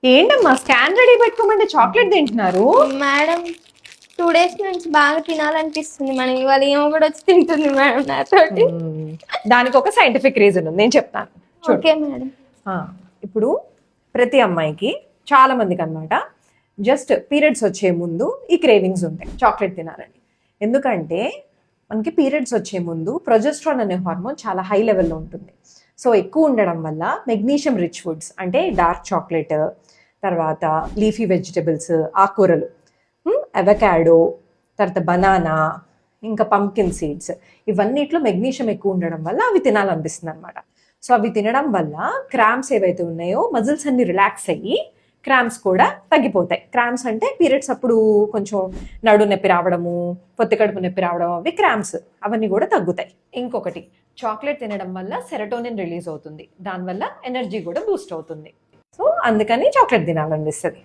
ఏంటమ్మా scan ready పెట్టుకోమంటే chocolate తింటున్నారు? Madam 2 days నుంచి బాగా తినాలనిపిస్తుంది మనం. ఇవాళ ఏమో కూడా వచ్చి తింటుంది మేడం నాతోటి. దానికి ఒక సైంటిఫిక్ రీజన్ ఉంది, నేను చెప్తాను. Okay madam. ఇప్పుడు ప్రతి అమ్మాయికి చాలా మందికి అనమాట జస్ట్ పీరియడ్స్ వచ్చే ముందు ఈ క్రేవింగ్స్ ఉంటాయి చాక్లెట్ తినాలని. ఎందుకంటే మనకి పీరియడ్స్ వచ్చే ముందు ప్రొజెస్ట్రాన్ అనే హార్మోన్ చాలా హై లెవెల్లో ఉంటుంది. సో ఎక్కువ ఉండడం వల్ల మెగ్నీషియం రిచ్ ఫుడ్స్ అంటే డార్క్ చాక్లెట్, తర్వాత లీఫీ వెజిటబుల్స్, ఆకుకూరలు, అవకాడో, తర్వాత బనానా, ఇంకా పంకిన్ సీడ్స్, ఇవన్నిట్లో మెగ్నీషియం ఎక్కువ ఉండడం వల్ల అవి తినాలనిపిస్తుంది అనమాట. సో అవి తినడం వల్ల క్రామ్స్ ఏవైతే ఉన్నాయో మజిల్స్ అన్ని రిలాక్స్ అయ్యి క్రామ్స్ కూడా తగ్గిపోతాయి. క్రామ్స్ అంటే పీరియడ్స్ అప్పుడు కొంచెం నడు నొప్పి రావడము, పొత్తి కడుపు నొప్పి రావడం, అవి క్రామ్స్, అవన్నీ కూడా తగ్గుతాయి. ఇంకొకటి, చాక్లెట్ తినడం వల్ల సెరటోనిన్ రిలీజ్ అవుతుంది, దానివల్ల ఎనర్జీ కూడా బూస్ట్ అవుతుంది. సో అందుకని చాక్లెట్ తినాలనిపిస్తుంది.